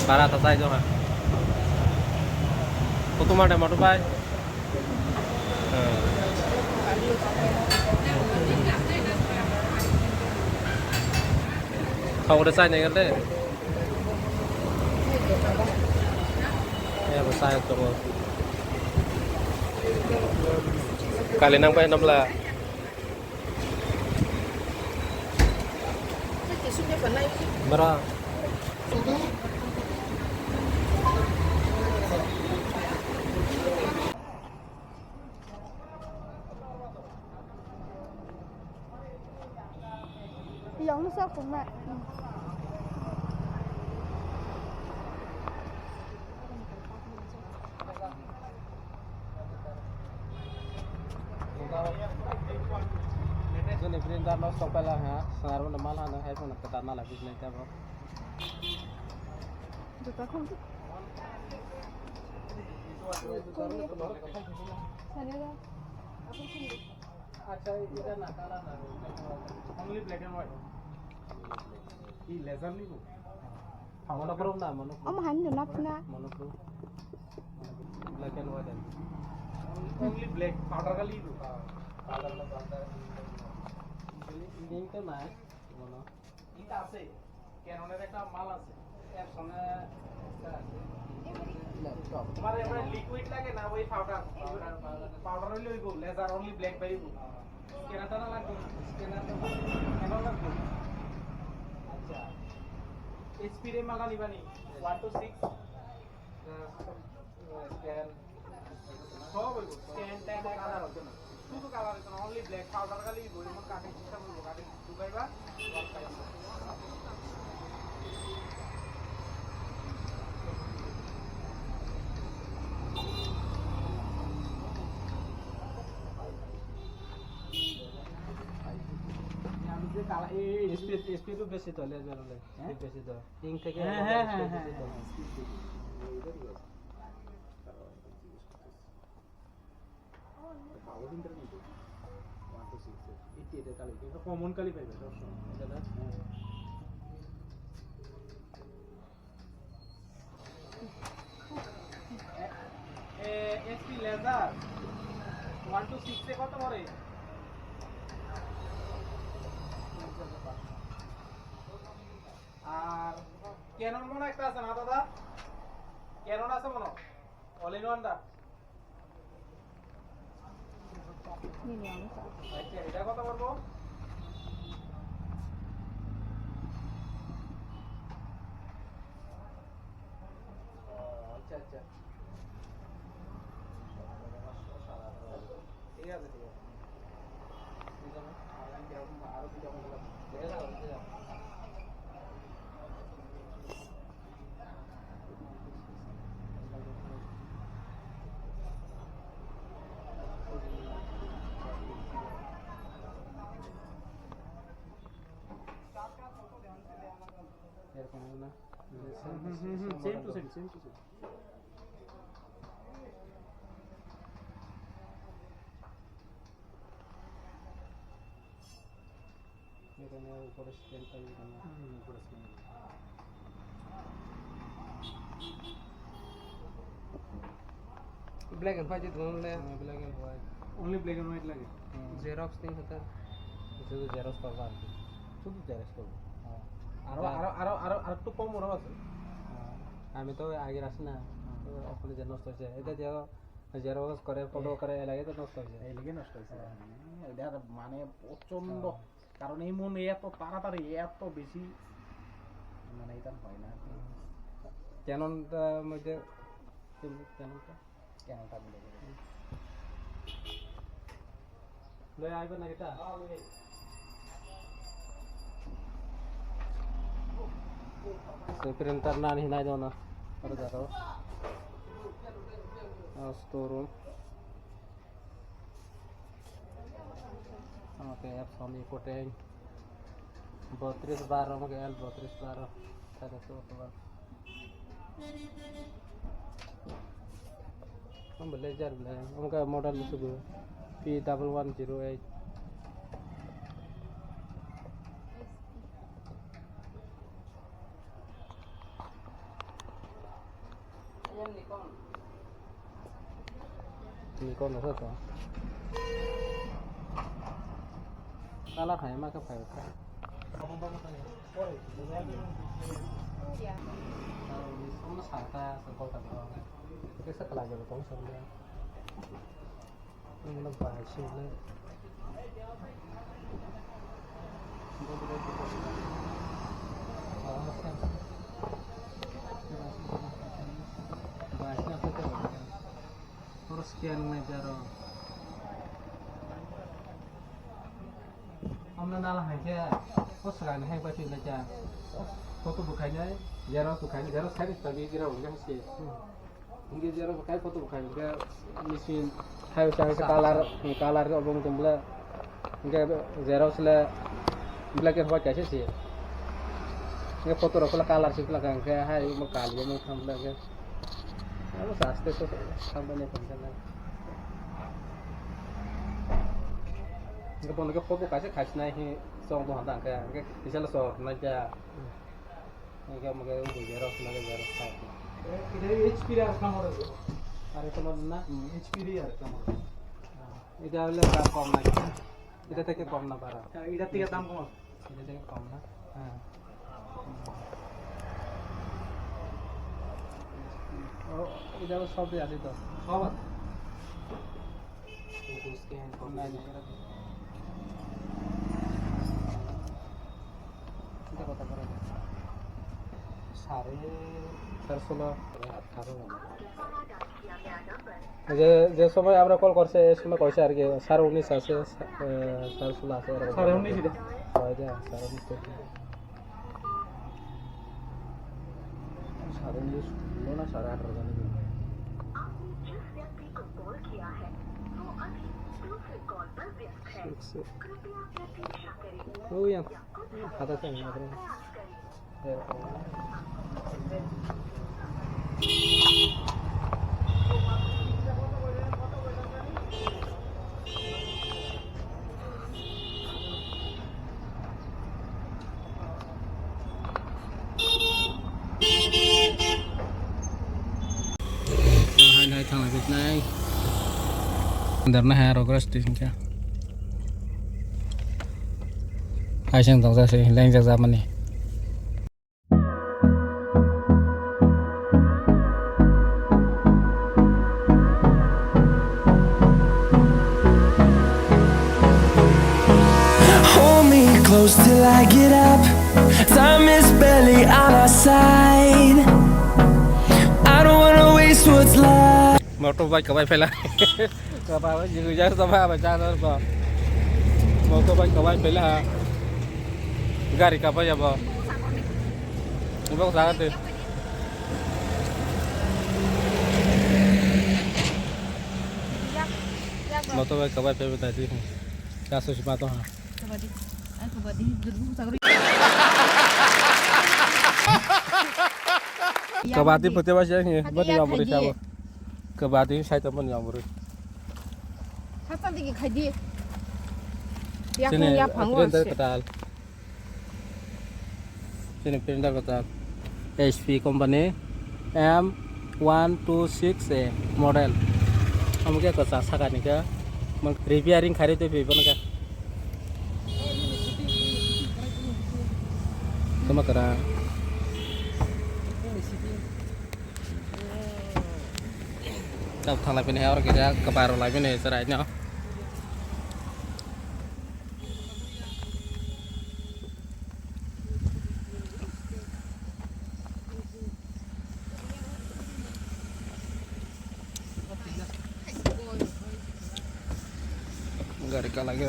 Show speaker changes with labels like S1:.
S1: Para atas aja kan. Foto mana mau tuh bay? Kau udah saya nih kan deh. Ya besar tuh. Kali nang pa 6 lah. Berapa?
S2: Giống nó sao cũng vậy.
S1: Jadi printer no stop pala ha. Sekarang udah malah no iPhone ketar malah bisnis dia bro.
S2: Juga không thích. Sana ra.
S1: अच्छा इधर ना काला ना only black and white ये laser नहीं हो monochrome ना monochrome
S2: Ông hắn được nắp na.
S1: monochrome black and white only black powder का ली powder का powder ini तो ना mono এটা আছে ক্যাননের একটা মাল আছে এর সঙ্গে তোমার এবারে লিকুইড লাগে না ওই পাউডার পাউডার হইলে হইব লেজার অনলি ব্ল্যাক পাইব স্ক্যানারটা না লাগবে স্ক্যানারটা কেন লাগবে আচ্ছা এইচপি রে মালা নিবানি 1 to 6 স্ক্যান সব হইব স্ক্যান ট্যাগ কালার হবে না শুধু কালার হবে না অনলি ব্ল্যাক পাউডার খালি হইব এমন কাটিং সিস্টেম হইব কাটিং দুবাইবা ওয়ার্ক পাইব স্পিড তো বেশি তো লেজার হলে স্পিড বেশি তো ইং থেকে হ্যাঁ কমন কালি পাইবে এসপি লেজার 1 to 6 এ কত পড়ে আর ক্যানন মনে একটা আছে না দাদা ক্যানন আছে মনে অল ইন ওয়ান দা আচ্ছা এটা কত বলবো আচ্ছা আচ্ছা ঠিক আছে ঠিক আছে আরো কি জমা same to same এখানে উপরে স্ক্যান পাইবে না উপরে স্ক্যান ब्लैक एंड व्हाइट दोनों ले black and white only black and white लगे जेरॉक्स नहीं होता শুধু জেরক্স করবা আর কি শুধু জেরক্স করব আর একটু কম ওরা আছে আমি তো আগে আসি না তো ওখানে যে নষ্ট হয়েছে এটা যে জেরক্স করে ফটো করে লাগে তো নষ্ট হয়েছে এই লাগে নষ্ট হয়েছে এটা মানে প্রচন্ড কারণ এই মন এত তাড়াতাড়ি এত বেশি মানে এটা হয় না ক্যাননটার মধ্যে ক্যাননটা মিলে যাবে লয়ে আইবে না এটা तो प्रिंटर ना नहीं ना जाना और जा रहा हूँ स्टोर रूम ओके अब सोनी कोटें 3212 में गया 3212 था तो बार हम ब्लेजर उनका मॉडल सुबह P1108
S2: Ito
S1: Nikon nó rất to. Kalah hay mà cái phải cái. Nó xả ta sẽ có tầm đó. Cái sắc lại rồi cũng xong rồi. Nó vài xíu nữa. Terus sekian meja dong. Om nalah aja. Oh sekarang hai baca aja. Foto bukanya, jarang bukanya, jarang sekali tapi jarang enggak sih. Enggak jarang bukai foto bukanya. Enggak mesin hai usang kalar ke obong tumbla. Enggak jarang sela black and white aja sih. Enggak foto rokok kalar sih belakang kayak hai mau kali mau tambah ke. Kalau saste tuh tambahnya penting. Enggak pun foto kasih naik song tuh hantar kayak enggak bisa lesor naja. Enggak mau kayak udah jeros kayak.
S3: Ini HP dah nomor itu.
S1: Ada nomor mana?
S3: HP dia nomor.
S1: Itu adalah kom lagi. Itu tak kom na para.
S3: Ini 3 tam kom.
S1: Itu tak kom na. Oh, itu सब भी आती तो.
S3: Sobat.
S1: Itu scan kom na ni. Kita kota para. सारे 416 যে সময় আমরা call করছে এই সময় কইছে আর কি 19.5 আছে 16 আছে এরকম
S3: 19 এটা
S1: হয় যা 19 लो ना 18.5 जाने के oh yang kata saya nggak ada hai thằng này Việt Nam đợt này hai rồi có đi không kia hai sang tổng ra sẽ lên ra mình này
S4: close till I get up. Time is barely on our side. I don't wanna waste what's left.
S1: Motorbike kau phải là kau phải dừng ra sama baca tu apa. Motorbike kau phải là gari kau ya apa. Ini kau sangat tu. Motorbike kau phải tadi. Kasus sepatu ha. Kebati putih macam ni, beri yang beri siapa? Kebati saya teman yang beri.
S2: Hasan tinggi kaji. Ya
S1: Sini,
S2: punya panggung.
S1: printer ketal. Sini printer ketal. HP company M126A model. Kamu क्या कर सकता है क्या? मग repairing खरीदे भी बन क्या? Sama kera. Kalau thằng lại bên này orang kita kebaru lại bên này serai nhau. Enggak ada lagi